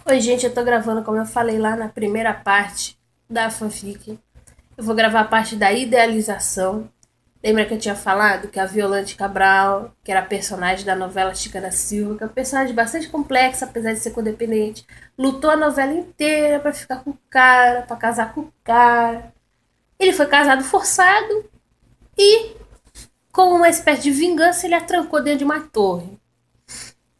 Oi, gente, eu tô gravando, como eu falei lá na primeira parte da fanfic. Eu vou gravar a parte da idealização. Lembra que eu tinha falado que a Violante Cabral, que era a personagem da novela Chica da Silva, que é um personagem bastante complexo, apesar de ser codependente, lutou a novela inteira pra ficar com o cara, pra casar com o cara. Ele foi casado forçado e, como uma espécie de vingança, ele a trancou dentro de uma torre,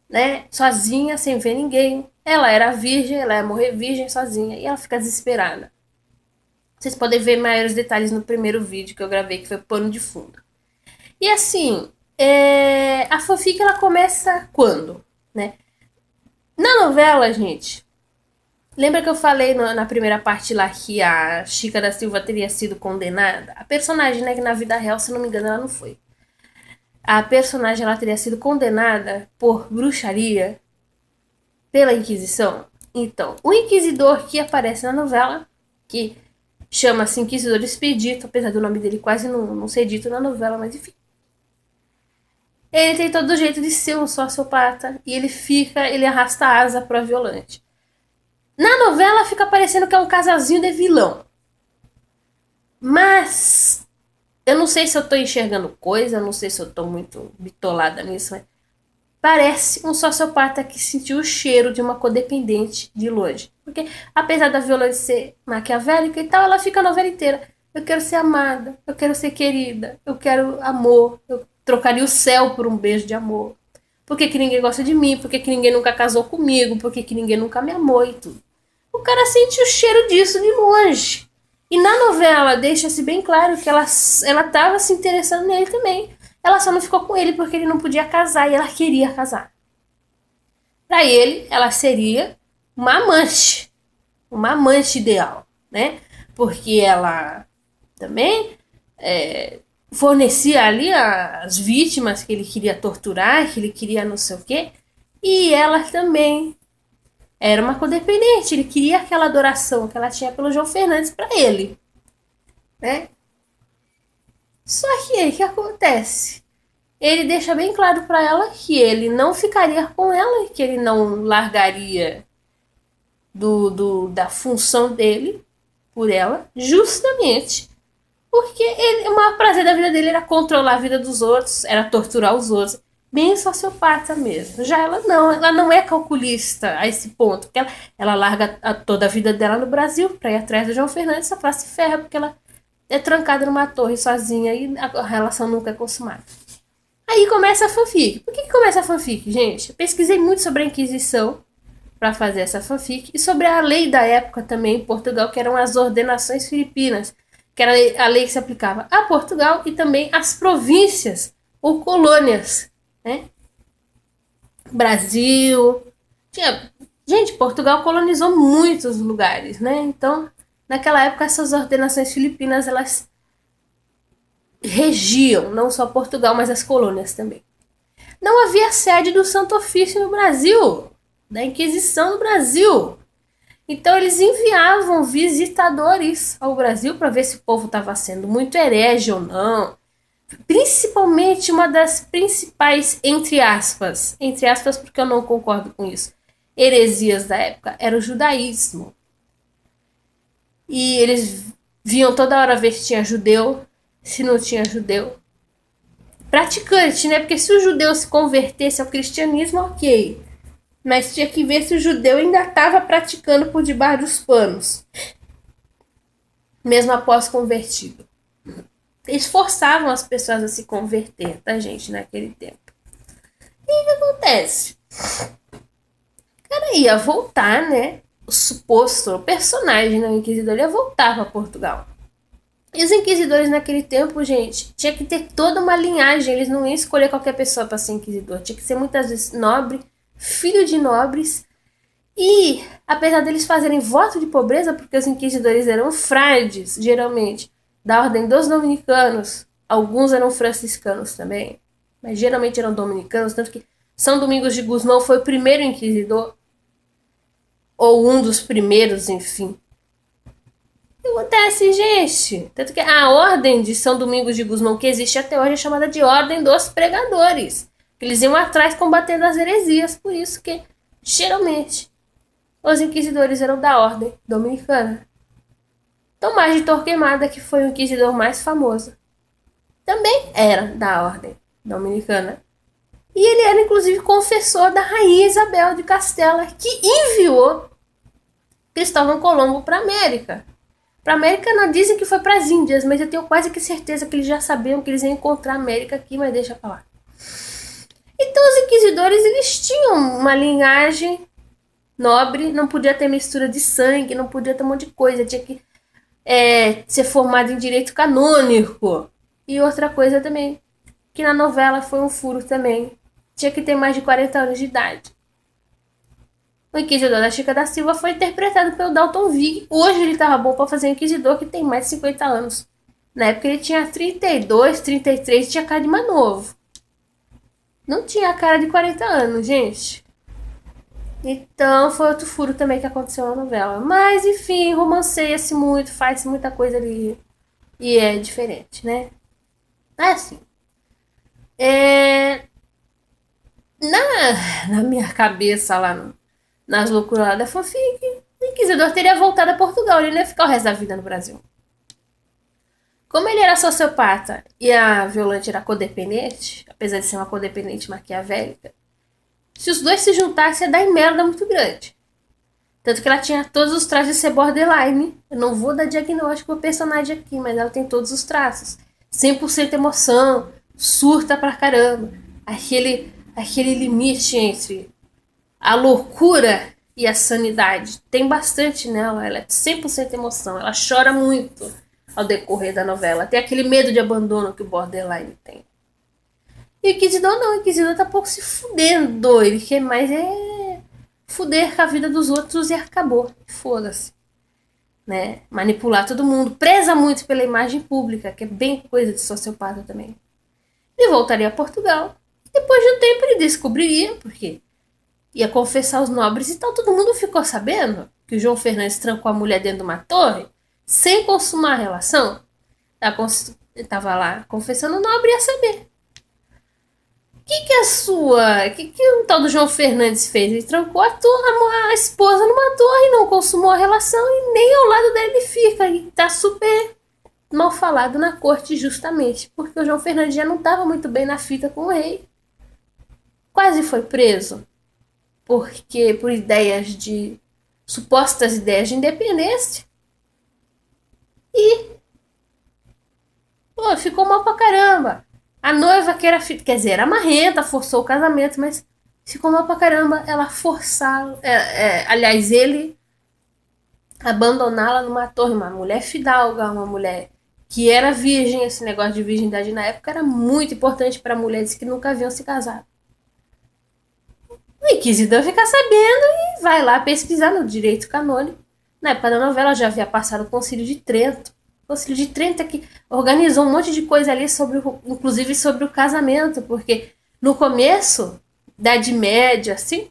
né? Sozinha, sem ver ninguém. Ela era virgem, ela ia morrer virgem sozinha e ela fica desesperada. Vocês podem ver maiores detalhes no primeiro vídeo que eu gravei, que foi pano de fundo. E assim, a fanfic ela começa quando, né? Na novela, gente, lembra que eu falei na primeira parte lá que a Chica da Silva teria sido condenada? A personagem, né, que na vida real, se não me engano, ela não foi. A personagem ela teria sido condenada por bruxaria pela Inquisição. Então, o inquisidor que aparece na novela, que chama-se Inquisidor Expedito, apesar do nome dele quase não ser dito na novela, mas enfim. Ele tem todo o jeito de ser um sociopata e ele arrasta a asa pra Violante. Na novela fica parecendo que é um casalzinho de vilão. Mas eu não sei se eu tô enxergando coisa, eu não sei se eu tô muito bitolada nisso, mas parece um sociopata que sentiu o cheiro de uma codependente de longe. Porque, apesar da Violante ser maquiavélica e tal, ela fica a novela inteira. Eu quero ser amada, eu quero ser querida, eu quero amor, eu trocaria o céu por um beijo de amor. Por que, que ninguém gosta de mim? Por que, que ninguém nunca casou comigo? Por que, que ninguém nunca me amou e tudo? O cara sente o cheiro disso de longe. E na novela deixa-se bem claro que ela tava se interessando nele também. Ela só não ficou com ele porque ele não podia casar e ela queria casar. Para ele, ela seria uma amante ideal, né? Porque ela também fornecia ali as vítimas que ele queria torturar, que ele queria não sei o quê. E ela também era uma codependente. Ele queria aquela adoração que ela tinha pelo João Fernandes para ele, né? Só que aí o que acontece? Ele deixa bem claro para ela que ele não ficaria com ela, que ele não largaria da função dele por ela, justamente porque o maior prazer da vida dele era controlar a vida dos outros, era torturar os outros. Bem sociopata mesmo. Já ela não é calculista a esse ponto, porque ela larga toda a vida dela no Brasil para ir atrás do João Fernandes, só faz se ferra porque ela é trancada numa torre sozinha e a relação nunca é consumada. Aí começa a fanfic. Por que começa a fanfic, gente? Eu pesquisei muito sobre a Inquisição para fazer essa fanfic e sobre a lei da época também em Portugal, que eram as ordenações filipinas, que era a lei que se aplicava a Portugal e também às províncias ou colônias, né? Brasil. Gente, Portugal colonizou muitos lugares, né? Então, naquela época, essas ordenações filipinas, elas regiam não só Portugal, mas as colônias também. Não havia sede do Santo Ofício no Brasil, da Inquisição no Brasil. Então eles enviavam visitadores ao Brasil para ver se o povo estava sendo muito herege ou não. Principalmente uma das principais, entre aspas porque eu não concordo com isso, heresias da época, era o judaísmo. E eles viam toda hora ver se tinha judeu, se não tinha judeu. Praticante, né? Porque se o judeu se convertesse ao cristianismo, ok. Mas tinha que ver se o judeu ainda estava praticando por debaixo dos panos, mesmo após convertido. Eles forçavam as pessoas a se converter, tá, gente, naquele tempo. E o que acontece? O cara ia voltar, né? O suposto personagem do Inquisidor ia voltar para Portugal. E os inquisidores naquele tempo, gente, tinha que ter toda uma linhagem. Eles não iam escolher qualquer pessoa para ser inquisidor. Tinha que ser muitas vezes nobre, filho de nobres. E, apesar deles fazerem voto de pobreza, porque os inquisidores eram frades, geralmente, da ordem dos dominicanos, alguns eram franciscanos também, mas geralmente eram dominicanos, tanto que São Domingos de Gusmão foi o primeiro inquisidor, ou um dos primeiros, enfim. O que acontece, gente? Tanto que a ordem de São Domingos de Gusmão, que existe até hoje, é chamada de Ordem dos Pregadores. Eles iam atrás combatendo as heresias, por isso que, geralmente, Os inquisidores eram da Ordem Dominicana. Tomás de Torquemada, que foi o inquisidor mais famoso, também era da Ordem Dominicana. E ele era, inclusive, confessor da Rainha Isabel de Castela, que enviou Cristóvão Colombo para a América. Para a América não dizem que foi para as Índias, mas eu tenho quase que certeza que eles já sabiam que eles iam encontrar a América aqui, mas deixa pra lá. Então os inquisidores, eles tinham uma linhagem nobre, não podia ter mistura de sangue, não podia ter um monte de coisa, tinha que ser formado em direito canônico. E outra coisa também, que na novela foi um furo também, tinha que ter mais de 40 anos de idade. O Inquisidor da Chica da Silva foi interpretado pelo Dalton Vig. Hoje ele tava bom para fazer Inquisidor, que tem mais de 50 anos. Na época ele tinha 32, 33, tinha cara de mais novo. Não tinha cara de 40 anos, gente. Então foi outro furo também que aconteceu na novela. Mas enfim, romanceia-se muito, faz muita coisa ali. E é diferente, né? É assim. Na minha cabeça lá nas loucuras da fanfic, o Inquisidor teria voltado a Portugal, ele não ia ficar o resto da vida no Brasil. Como ele era sociopata e a Violante era codependente, apesar de ser uma codependente maquiavélica, se os dois se juntassem ia dar em merda muito grande. Tanto que ela tinha todos os traços de ser borderline. Eu não vou dar diagnóstico pro personagem aqui, mas ela tem todos os traços. 100% emoção, surta pra caramba. Aquele limite entre a loucura e a sanidade. Tem bastante nela, ela é 100% emoção, ela chora muito ao decorrer da novela. Tem aquele medo de abandono que o borderline tem. E o Inquisidor não, o Inquisidor tá pouco se fudendo. Ele quer mais fuder com a vida dos outros e acabou. Foda-se. Né? Manipular todo mundo. Preza muito pela imagem pública, que é bem coisa de sociopata também. Ele voltaria a Portugal. Depois de um tempo ele descobriria, porque ia confessar aos nobres e tal. Todo mundo ficou sabendo que o João Fernandes trancou a mulher dentro de uma torre sem consumar a relação. Ele tava lá confessando, o nobre ia saber. Que o tal do João Fernandes fez? Ele trancou a esposa numa torre, não consumou a relação e nem ao lado dele fica. E tá super mal falado na corte justamente, porque o João Fernandes já não estava muito bem na fita com o rei. Quase foi preso, porque por supostas ideias de independência. E ficou mal pra caramba. A noiva que era quer dizer, era marrenta, forçou o casamento, mas ficou mal pra caramba ela forçar, aliás, ele abandoná-la numa torre, uma mulher fidalga, uma mulher que era virgem. Esse negócio de virgindade na época era muito importante para mulheres que nunca haviam se casado. O Inquisidor fica sabendo e vai lá pesquisar no direito canônico. Na época da novela já havia passado o Concílio de Trento. O Concílio de Trento é que organizou um monte de coisa ali, inclusive sobre o casamento, porque no começo da Idade Média, assim,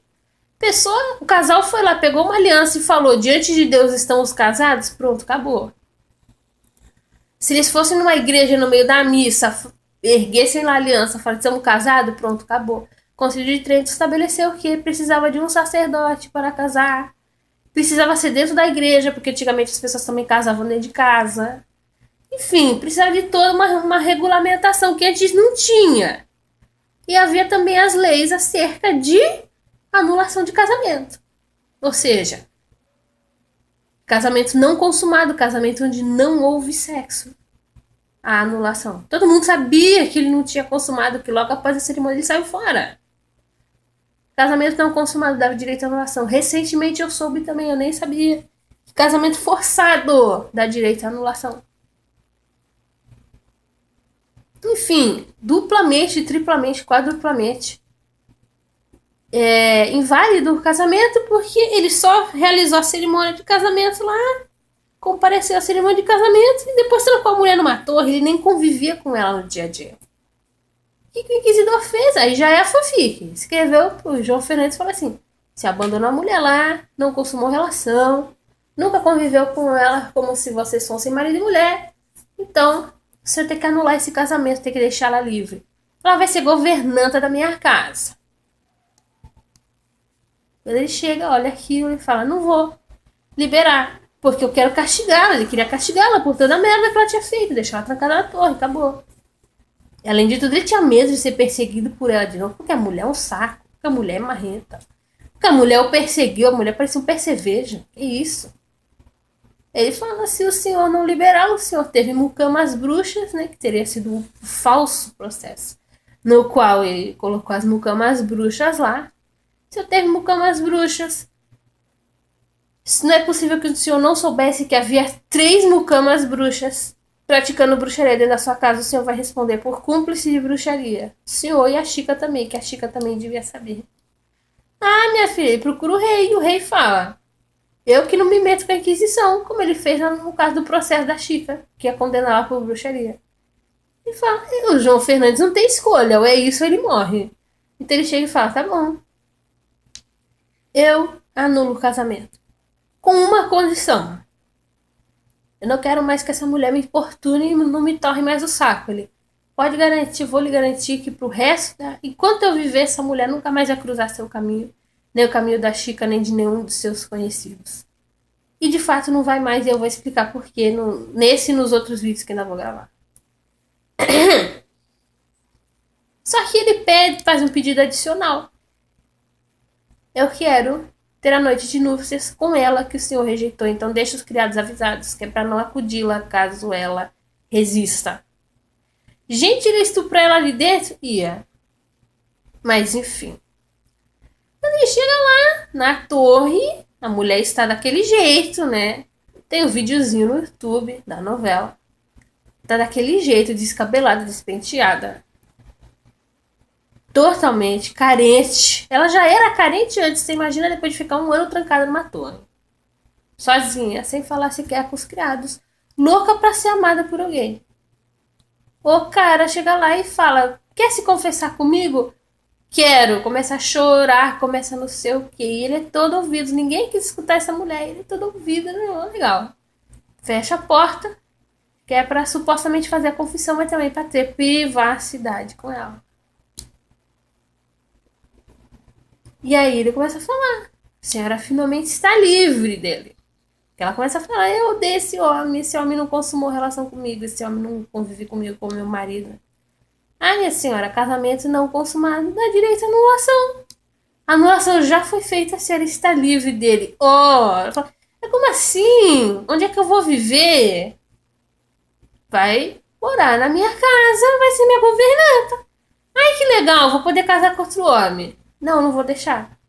o casal foi lá, pegou uma aliança e falou: diante de Deus estamos casados, pronto, acabou. Se eles fossem numa igreja no meio da missa, erguessem lá a aliança, falassem: estamos casados, pronto, acabou. O Concílio de Trento estabeleceu que precisava de um sacerdote para casar. Precisava ser dentro da igreja, porque antigamente as pessoas também casavam dentro de casa. Enfim, precisava de toda uma regulamentação que antes não tinha. E havia também as leis acerca de anulação de casamento. Ou seja, casamento não consumado, casamento onde não houve sexo. A anulação. Todo mundo sabia que ele não tinha consumado, que logo após a cerimônia ele saiu fora. Casamento não consumado dava direito à anulação. Recentemente eu soube também, eu nem sabia, que casamento forçado dá direito à anulação. Enfim, duplamente, triplamente, quadruplamente inválido o casamento, porque ele só realizou a cerimônia de casamento lá, compareceu à cerimônia de casamento e depois trancou a mulher numa torre. Ele nem convivia com ela no dia a dia. O que o Inquisidor fez? Aí já é a fanfic. Escreveu pro João Fernandes e falou assim: se abandonou a mulher lá, não consumou relação, nunca conviveu com ela como se vocês fossem marido e mulher, então você tem que anular esse casamento, tem que deixar ela livre. Ela vai ser governanta da minha casa. Ele chega, olha aquilo e fala: não vou liberar, porque eu quero castigá-la. Ele queria castigá-la por toda a merda que ela tinha feito, deixar ela trancada na torre, acabou. E, além de tudo, ele tinha medo de ser perseguido por ela de novo, porque a mulher é um saco, porque a mulher é marrenta. Porque a mulher o perseguiu, a mulher parecia um percevejo. Que isso? Ele fala: se o senhor não liberar, o senhor teve mucamas bruxas, né? Que teria sido um falso processo. No qual ele colocou as mucamas bruxas lá. Se eu teve mucamas bruxas, não é possível que o senhor não soubesse que havia 3 mucamas bruxas praticando bruxaria dentro da sua casa. O senhor vai responder por cúmplice de bruxaria. O senhor e a Chica também, que a Chica também devia saber. Ah, minha filha, ele procura o rei e o rei fala: eu que não me meto com a Inquisição, como ele fez no caso do processo da Chica, que ia condená-la por bruxaria. E fala: o João Fernandes não tem escolha, ou é isso ou ele morre. Então ele chega e fala: tá bom, eu anulo o casamento. Com uma condição: eu não quero mais que essa mulher me importune e não me torre mais o saco. Ele: pode garantir, vou lhe garantir que pro resto, enquanto eu viver, essa mulher nunca mais vai cruzar seu caminho, nem o caminho da Chica, nem de nenhum dos seus conhecidos. E de fato não vai mais, e eu vou explicar porquê nesse e nos outros vídeos que ainda vou gravar. Só que ele faz um pedido adicional. Eu quero ter a noite de núpcias com ela que o senhor rejeitou, então deixa os criados avisados, que é para não acudi-la caso ela resista. Gente, ele estuprou ela ali dentro? Ia. Mas enfim. Quando ele chega lá na torre, a mulher está daquele jeito, né? Tem um videozinho no YouTube da novela. Tá daquele jeito, descabelada, despenteada. Totalmente carente. Ela já era carente antes, você imagina depois de ficar um ano trancada numa torre. Sozinha, sem falar sequer com os criados. Louca pra ser amada por alguém. O cara chega lá e fala: quer se confessar comigo? Quero. Começa a chorar, começa não sei o que. E ele é todo ouvido. Ninguém quis escutar essa mulher. Ele é todo ouvido. Não, legal. Fecha a porta, que é pra supostamente fazer a confissão, mas também pra ter privacidade com ela. E aí ele começa a falar: a senhora finalmente está livre dele. Ela começa a falar: eu odeio esse homem não consumou relação comigo, esse homem não convive comigo como meu marido. Ah, minha senhora, casamento não consumado dá direito à anulação. A anulação já foi feita, a senhora está livre dele. Oh, fala: como assim? Onde é que eu vou viver? Vai morar na minha casa, vai ser minha governanta. Ai, que legal, vou poder casar com outro homem. Não, não vou deixar.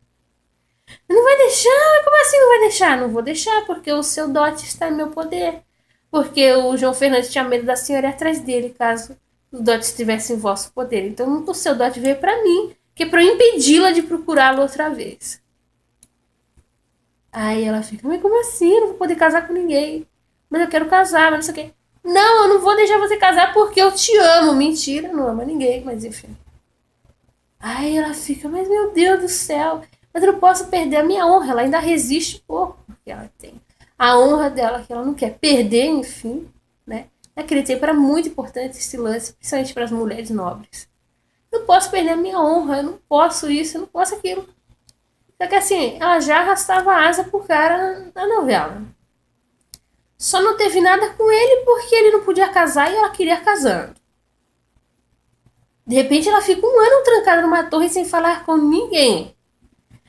Não vai deixar? Como assim não vai deixar? Não vou deixar, porque o seu dote está em meu poder. Porque o João Fernandes tinha medo da senhora ir atrás dele, caso o dote estivesse em vosso poder. Então o seu dote veio para mim, que é para eu impedi-la de procurá-lo outra vez. Aí ela fica: mas como assim? Eu não vou poder casar com ninguém. Mas eu quero casar, mas não sei o quê. Não, eu não vou deixar você casar porque eu te amo. Mentira, não ama ninguém, mas enfim. Aí ela fica: mas meu Deus do céu, mas eu não posso perder a minha honra. Ela ainda resiste um pouco, porque ela tem a honra dela, que ela não quer perder, enfim, né? Naquele tempo era muito importante esse lance, principalmente para as mulheres nobres. Eu não posso perder a minha honra, eu não posso isso, eu não posso aquilo. Só que assim, ela já arrastava a asa pro cara na novela. Só não teve nada com ele porque ele não podia casar e ela queria casando. De repente ela fica um ano trancada numa torre sem falar com ninguém.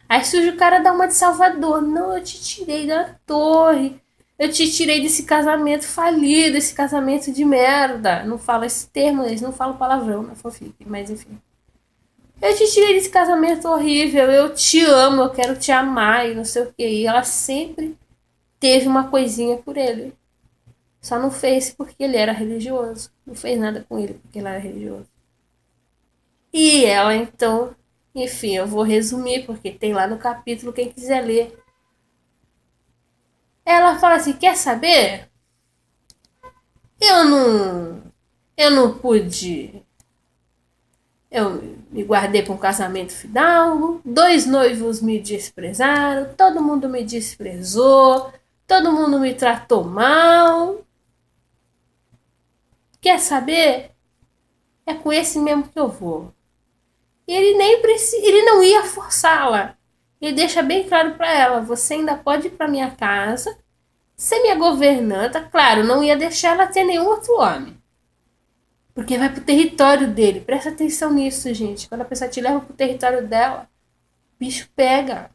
Aí surge o cara dar uma de Salvador: não, eu te tirei da torre. Eu te tirei desse casamento falido, esse casamento de merda. Não fala esse termo, eles não falam palavrão na fanfic, mas enfim. Eu te tirei desse casamento horrível, eu te amo, eu quero te amar e não sei o que. E ela sempre teve uma coisinha por ele. Só não fez porque ele era religioso. Não fez nada com ele porque ele era religioso. E ela então, enfim, eu vou resumir porque tem lá no capítulo, quem quiser ler. Ela fala assim: quer saber? Eu não pude. Eu me guardei para um casamento final. 2 noivos me desprezaram. Todo mundo me desprezou. Todo mundo me tratou mal. Quer saber? É com esse mesmo que eu vou. E ele nem ele não ia forçá-la. E deixa bem claro para ela: você ainda pode ir para minha casa, ser minha governanta. Claro, não ia deixar ela ter nenhum outro homem. Porque vai pro território dele. Presta atenção nisso, gente. Quando a pessoa te leva pro território dela, o bicho pega.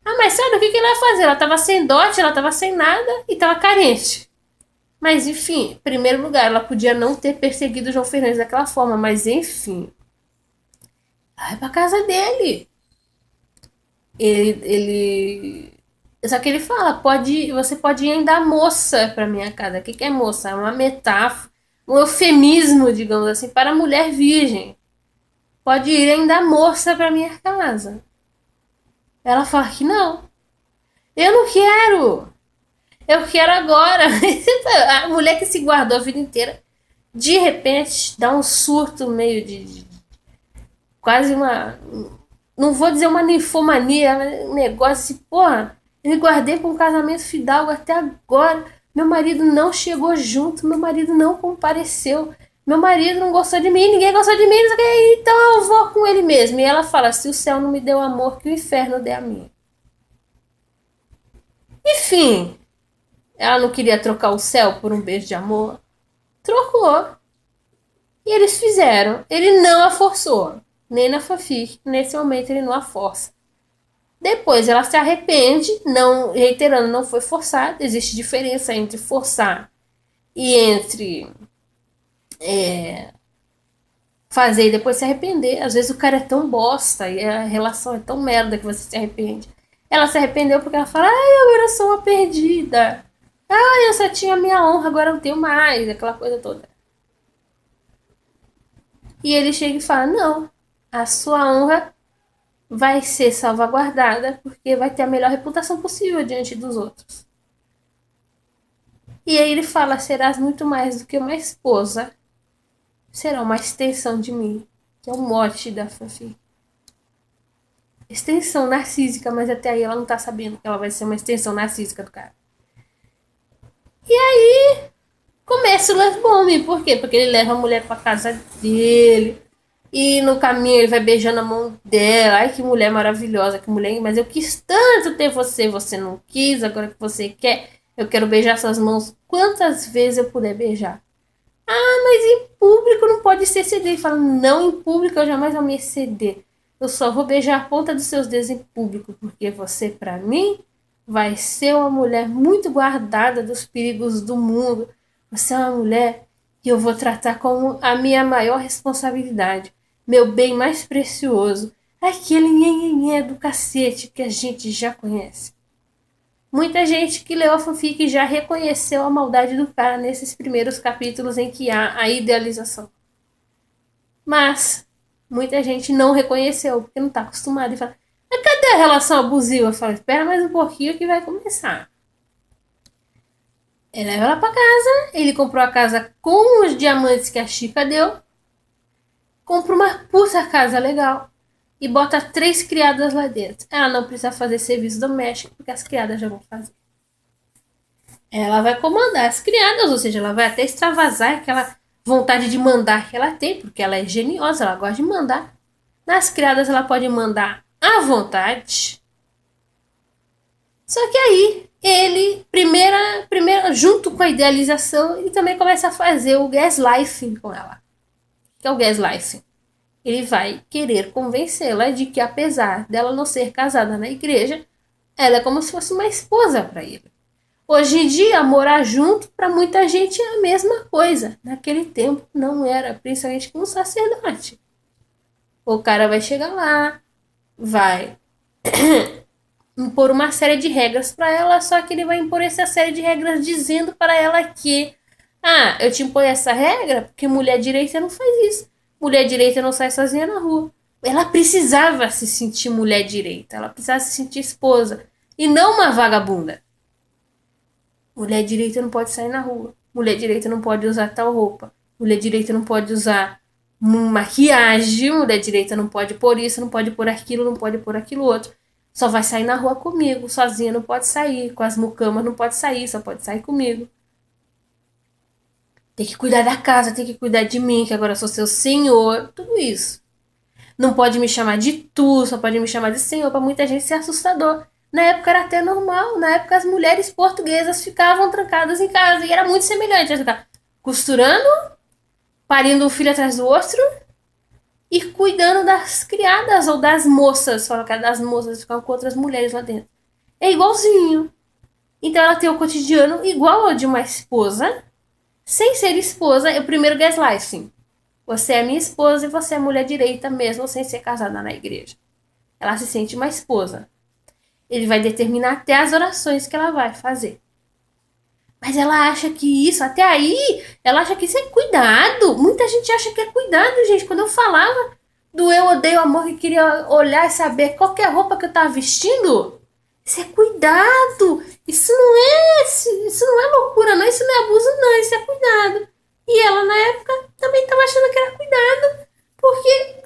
Ah, mas sabe o que ela ia fazer? Ela tava sem dote, ela tava sem nada e tava carente. Mas enfim, em primeiro lugar, ela podia não ter perseguido o João Fernandes daquela forma, mas enfim, vai pra casa dele. Ele. Só que ele fala, você pode ir ainda moça pra minha casa. O que, que é moça? É uma metáfora, um eufemismo, digamos assim, para mulher virgem. Pode ir ainda moça pra minha casa. Ela fala que não. Eu não quero. Eu quero agora. A mulher que se guardou a vida inteira, de repente, dá um surto meio de quase uma. Não vou dizer uma ninfomania, mas um negócio assim, porra, eu me guardei para um casamento fidalgo até agora. Meu marido não chegou junto, meu marido não compareceu, meu marido não gostou de mim, ninguém gostou de mim, então eu vou com ele mesmo. E ela fala: se o céu não me deu amor, que o inferno dê a mim. Enfim, ela não queria trocar o céu por um beijo de amor. Trocou. E eles fizeram. Ele não a forçou. Nem na fanfic. Nesse momento ele não a força. Depois ela se arrepende, não, reiterando, não foi forçada. Existe diferença entre forçar e entre fazer e depois se arrepender. Às vezes o cara é tão bosta e a relação é tão merda que você se arrepende. Ela se arrependeu porque ela fala: ai, agora eu sou uma perdida. Ai, eu só tinha minha honra, agora eu não tenho mais. Aquela coisa toda. E ele chega e fala: não, a sua honra vai ser salvaguardada porque vai ter a melhor reputação possível diante dos outros. E aí ele fala: serás muito mais do que uma esposa, será uma extensão de mim, que é o mote da fanfic. Extensão narcísica, mas até aí ela não tá sabendo que ela vai ser uma extensão narcísica do cara. E aí começa o love bombing, por quê? Porque ele leva a mulher pra casa dele, e no caminho ele vai beijando a mão dela. Ai, que mulher maravilhosa, que mulher. Mas eu quis tanto ter você, você não quis, agora que você quer, eu quero beijar suas mãos quantas vezes eu puder beijar. Ah, mas em público não pode ser exceder. Ele fala: não, em público eu jamais vou me exceder. Eu só vou beijar a ponta dos seus dedos em público, porque você, pra mim, vai ser uma mulher muito guardada dos perigos do mundo. Você é uma mulher que eu vou tratar como a minha maior responsabilidade, meu bem mais precioso, aquele nhenhenhé do cacete que a gente já conhece. Muita gente que leu a fanfic já reconheceu a maldade do cara nesses primeiros capítulos em que há a idealização. Mas muita gente não reconheceu, porque não está acostumado e fala: mas cadê a relação abusiva? Eu falo: espera mais um pouquinho que vai começar. Ele leva ela pra casa, ele comprou a casa com os diamantes que a Chica deu, compra uma puta casa legal e bota 3 criadas lá dentro. Ela não precisa fazer serviço doméstico, porque as criadas já vão fazer. Ela vai comandar as criadas, ou seja, ela vai até extravasar aquela vontade de mandar que ela tem, porque ela é geniosa, ela gosta de mandar. Nas criadas ela pode mandar à vontade. Só que aí ele, junto com a idealização, ele também começa a fazer o gaslighting com ela. O que é o gaslighting? Ele vai querer convencê-la de que, apesar dela não ser casada na igreja, ela é como se fosse uma esposa para ele. Hoje em dia, morar junto para muita gente é a mesma coisa. Naquele tempo não era, principalmente com um sacerdote. O cara vai chegar lá, vai impor uma série de regras para ela, só que ele vai impor essa série de regras dizendo para ela que: ah, eu te imponho essa regra porque mulher direita não faz isso. Mulher direita não sai sozinha na rua. Ela precisava se sentir mulher direita, ela precisava se sentir esposa e não uma vagabunda. Mulher direita não pode sair na rua. Mulher direita não pode usar tal roupa. Mulher direita não pode usar maquiagem. Mulher direita não pode pôr isso, não pode pôr aquilo, não pode pôr aquilo outro. Só vai sair na rua comigo. Sozinha não pode sair. Com as mucamas não pode sair, só pode sair comigo. Tem que cuidar da casa, tem que cuidar de mim, que agora eu sou seu senhor. Tudo isso. Não pode me chamar de tu, só pode me chamar de senhor. Para muita gente isso é assustador. Na época era até normal. Na época as mulheres portuguesas ficavam trancadas em casa. E era muito semelhante. Elas ficavam costurando, parindo um filho atrás do outro e cuidando das criadas ou das moças. Falam que era das moças, ficavam com outras mulheres lá dentro. É igualzinho. Então ela tem o cotidiano igual ao de uma esposa, sem ser esposa. É o primeiro gaslighting. Você é minha esposa e você é mulher direita mesmo, sem ser casada na igreja. Ela se sente uma esposa. Ele vai determinar até as orações que ela vai fazer. Mas ela acha que isso, até aí, ela acha que isso é cuidado. Muita gente acha que é cuidado, gente. Quando eu falava do eu odeio amor e queria olhar e saber qual que é a roupa que eu tava vestindo, isso é cuidado. Isso não é loucura, não. Isso não é abuso, não. Isso é cuidado. E ela, na época, também tava achando que era cuidado. Porque,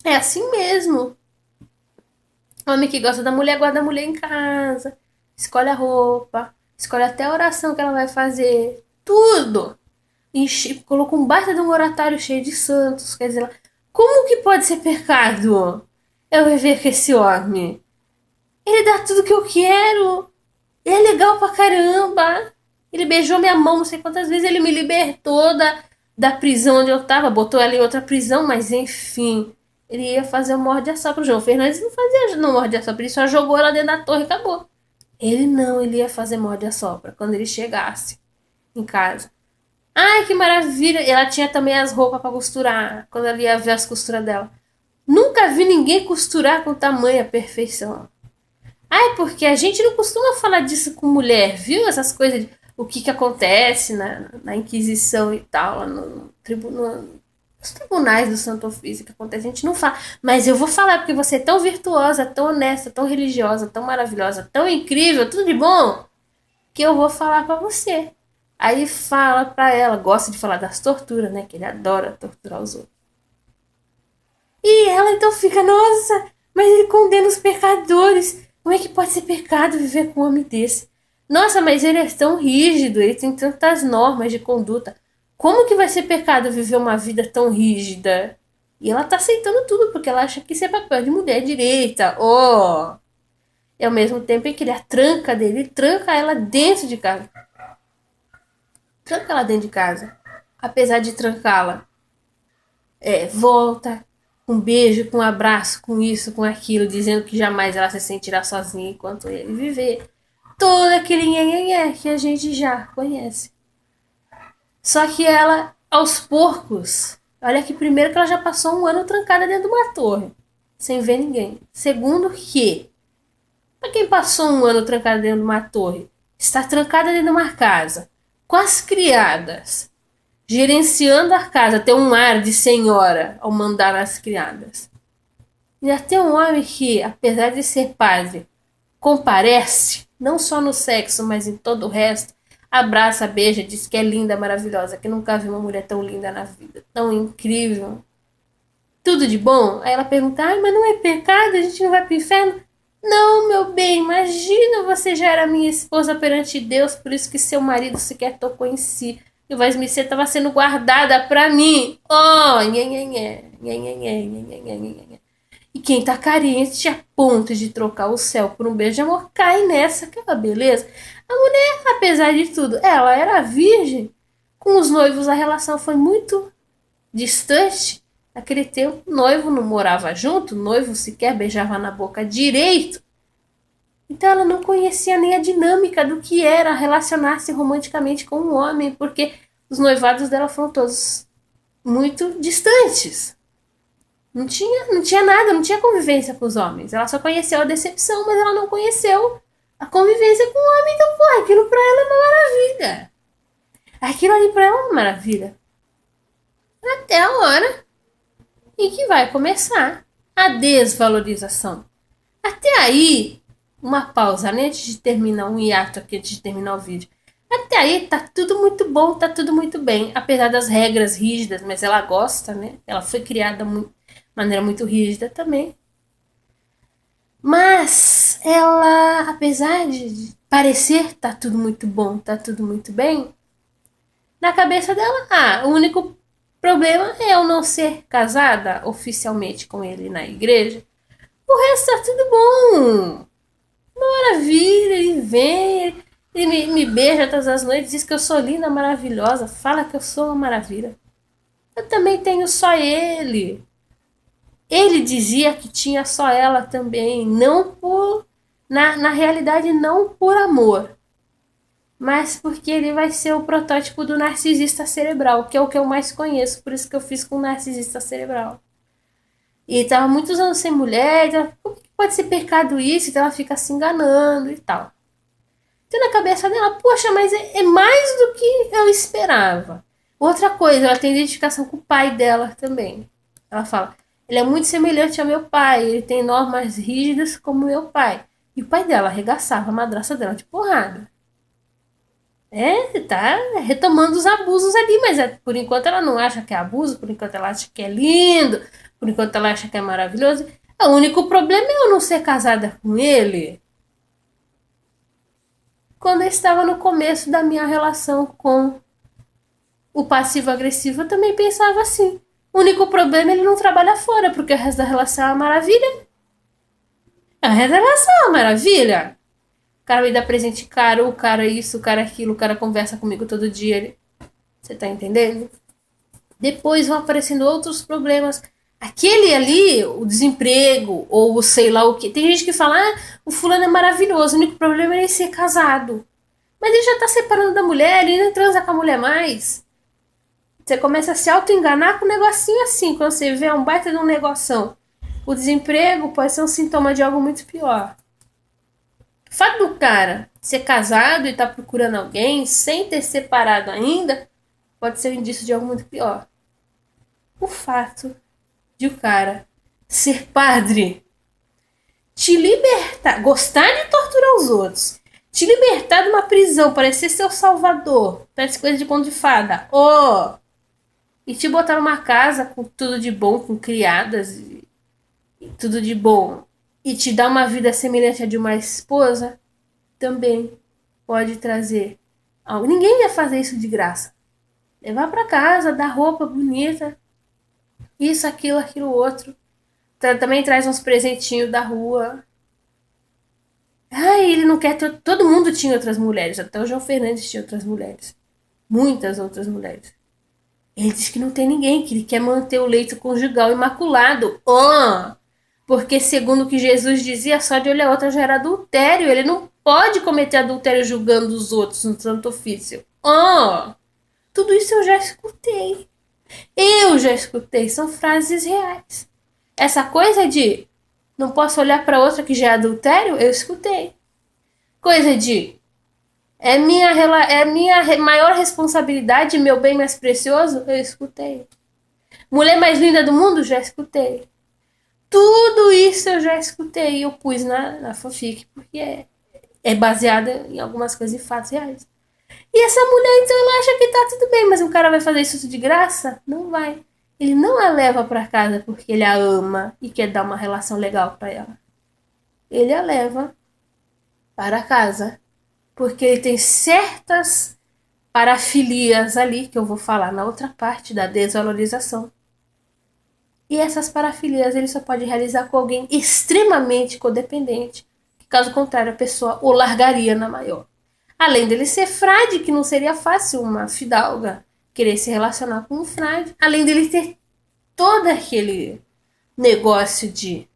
é assim mesmo. Homem que gosta da mulher, guarda a mulher em casa. Escolhe a roupa. Escolhe até a oração que ela vai fazer. Tudo. Colocou um baita de um oratório cheio de santos. Quer dizer, como que pode ser pecado eu viver com esse homem? Ele dá tudo que eu quero. Ele é legal pra caramba. Ele beijou minha mão não sei quantas vezes. Ele me libertou da prisão onde eu tava. Botou ela em outra prisão, mas enfim. Ele ia fazer o morde-a-sopra. O João Fernandes não morde-a-sopra. Ele só jogou ela dentro da torre e acabou. Ele não, ele ia fazer morde-a-sopra quando ele chegasse em casa. Ai, que maravilha. Ela tinha também as roupas pra costurar. Quando ela ia ver as costuras dela. Nunca vi ninguém costurar com tamanha perfeição. Ai, porque a gente não costuma falar disso com mulher, viu? Essas coisas de o que acontece na Inquisição e tal, lá no tribunal, nos tribunais do Santo Ofício que acontece, a gente não fala. Mas eu vou falar porque você é tão virtuosa, tão honesta, tão religiosa, tão maravilhosa, tão incrível, tudo de bom, que eu vou falar pra você. Aí fala pra ela, gosta de falar das torturas, né? Que ele adora torturar os outros. E ela então fica, nossa, mas ele condena os pecadores. Como é que pode ser pecado viver com um homem desse? Nossa, mas ele é tão rígido, ele tem tantas normas de conduta. Como que vai ser pecado viver uma vida tão rígida? E ela tá aceitando tudo, porque ela acha que isso é papel de mulher direita. Oh! E ao mesmo tempo em que ele a tranca dele, ele tranca ela dentro de casa. Tranca ela dentro de casa. Apesar de trancá-la. Volta, com um beijo, com um abraço, com isso, com aquilo, dizendo que jamais ela se sentirá sozinha enquanto ele viver. Todo aquele nhenhenhé que a gente já conhece. Só que ela, aos poucos, olha que primeiro que ela já passou um ano trancada dentro de uma torre, sem ver ninguém. Segundo que, para quem passou um ano trancada dentro de uma torre, está trancada dentro de uma casa, com as criadas, gerenciando a casa, tem um ar de senhora ao mandar nas criadas. E até um homem que, apesar de ser padre, comparece, não só no sexo, mas em todo o resto, abraça, beija, diz que é linda, maravilhosa, que nunca vi uma mulher tão linda na vida, tão incrível. Tudo de bom? Aí ela pergunta, mas não é pecado? A gente não vai pro inferno? Não, meu bem, imagina, você já era minha esposa perante Deus, por isso que seu marido sequer tocou em si. E Vasmicê estava sendo guardada pra mim. Oh, nhenhenhé, nhenhenhé, nhenhenhé, nhenhenhé. E quem tá carente a ponto de trocar o céu por um beijo de amor, cai nessa, aquela beleza. A mulher, apesar de tudo, ela era virgem. Com os noivos a relação foi muito distante. Naquele tempo, o noivo não morava junto, o noivo sequer beijava na boca direito. Então ela não conhecia nem a dinâmica do que era relacionar-se romanticamente com um homem, porque os noivados dela foram todos muito distantes. Não tinha nada, não tinha convivência com os homens. Ela só conheceu a decepção, mas ela não conheceu a convivência com o homem. Então, pô, aquilo pra ela é uma maravilha. Aquilo ali pra ela é uma maravilha. Até a hora em que vai começar a desvalorização. Até aí, uma pausa, né? Antes de terminar um hiato aqui, antes de terminar o vídeo. Até aí tá tudo muito bom, tá tudo muito bem. Apesar das regras rígidas, mas ela gosta, né? Ela foi criada de maneira muito rígida também. Mas ela, apesar de parecer tá tudo muito bom, tá tudo muito bem, na cabeça dela, o único problema é eu não ser casada oficialmente com ele na igreja. O resto tá tudo bom. Maravilha, ele vem, ele me beija todas as noites, diz que eu sou linda, maravilhosa, fala que eu sou uma maravilha. Eu também tenho só ele. Ele dizia que tinha só ela também, não por... Na realidade, não por amor, mas porque ele vai ser o protótipo do narcisista cerebral, que é o que eu mais conheço, por isso que eu fiz com o narcisista cerebral. E tava muitos anos sem mulher, então, como que pode ser pecado isso? Então ela fica se enganando e tal. Então na cabeça dela, poxa, mas é mais do que eu esperava. Outra coisa, ela tem identificação com o pai dela também. Ela fala, ele é muito semelhante ao meu pai, ele tem normas rígidas como meu pai. E o pai dela arregaçava a madraça dela de porrada. Tá retomando os abusos ali, mas por enquanto ela não acha que é abuso, por enquanto ela acha que é lindo, por enquanto ela acha que é maravilhoso. O único problema é eu não ser casada com ele. Quando eu estava no começo da minha relação com o passivo-agressivo, eu também pensava assim. O único problema é ele não trabalhar fora, porque o resto da relação é uma maravilha. O resto da relação é uma maravilha. O cara me dá presente caro, o cara isso, o cara aquilo, o cara conversa comigo todo dia. Você tá entendendo? Depois vão aparecendo outros problemas. Aquele ali, o desemprego, ou o sei lá o que. Tem gente que fala, o fulano é maravilhoso, o único problema é ele ser casado. Mas ele já tá separando da mulher, ele não transa com a mulher mais. Você começa a se auto-enganar com um negocinho assim, quando você vê um baita de um negoção. O desemprego pode ser um sintoma de algo muito pior. O fato do cara ser casado e tá procurando alguém sem ter separado ainda pode ser um indício de algo muito pior. O fato de o cara ser padre, te libertar, gostar de torturar os outros, te libertar de uma prisão, parecer seu salvador, parece coisa de conto de fada, e te botar numa casa com tudo de bom, com criadas e tudo de bom, e te dar uma vida semelhante à de uma esposa, também pode trazer algo. Ninguém ia fazer isso de graça. Levar para casa, dar roupa bonita, isso, aquilo, outro. Também traz uns presentinhos da rua. Ele não quer ter... Todo mundo tinha outras mulheres, até o João Fernandes tinha outras mulheres. Muitas outras mulheres. Ele diz que não tem ninguém, que ele quer manter o leito conjugal imaculado. Porque segundo o que Jesus dizia, só de olhar outra já era adultério. Ele não pode cometer adultério julgando os outros no santo ofício. Tudo isso eu já escutei. São frases reais. Essa coisa de não posso olhar para outra que já é adultério, eu escutei. Coisa de é minha maior responsabilidade, meu bem mais precioso, eu escutei. Mulher mais linda do mundo, já escutei. Tudo isso eu já escutei e eu pus na fanfic, porque é baseada em algumas coisas e fatos reais. E essa mulher, então, ela acha que tá tudo bem, mas o cara vai fazer isso de graça? Não vai. Ele não a leva para casa porque ele a ama e quer dar uma relação legal para ela. Ele a leva para casa porque ele tem certas parafilias ali, que eu vou falar na outra parte da desvalorização. E essas parafilias ele só pode realizar com alguém extremamente codependente, que caso contrário a pessoa o largaria na maior. Além dele ser frade, que não seria fácil uma fidalga querer se relacionar com um frade. Além dele ter todo aquele negócio de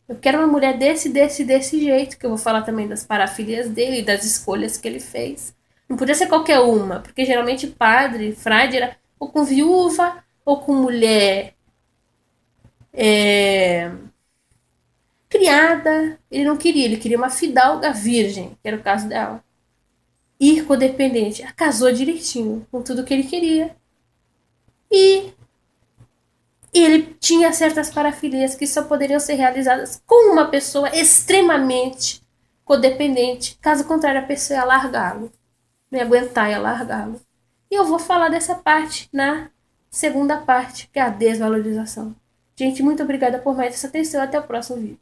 eu quero uma mulher desse jeito, que eu vou falar também das parafilias dele e das escolhas que ele fez. Não podia ser qualquer uma, porque geralmente padre, frade era ou com viúva ou com mulher criada. Ele não queria, ele queria uma fidalga virgem, que era o caso dela. Ir codependente. Ela casou direitinho com tudo que ele queria. E ele tinha certas parafilias que só poderiam ser realizadas com uma pessoa extremamente codependente. Caso contrário, a pessoa ia largá-lo. Não ia aguentar, ia largá-lo. E eu vou falar dessa parte na segunda parte, que é a desvalorização. Gente, muito obrigada por mais essa atenção. Até o próximo vídeo.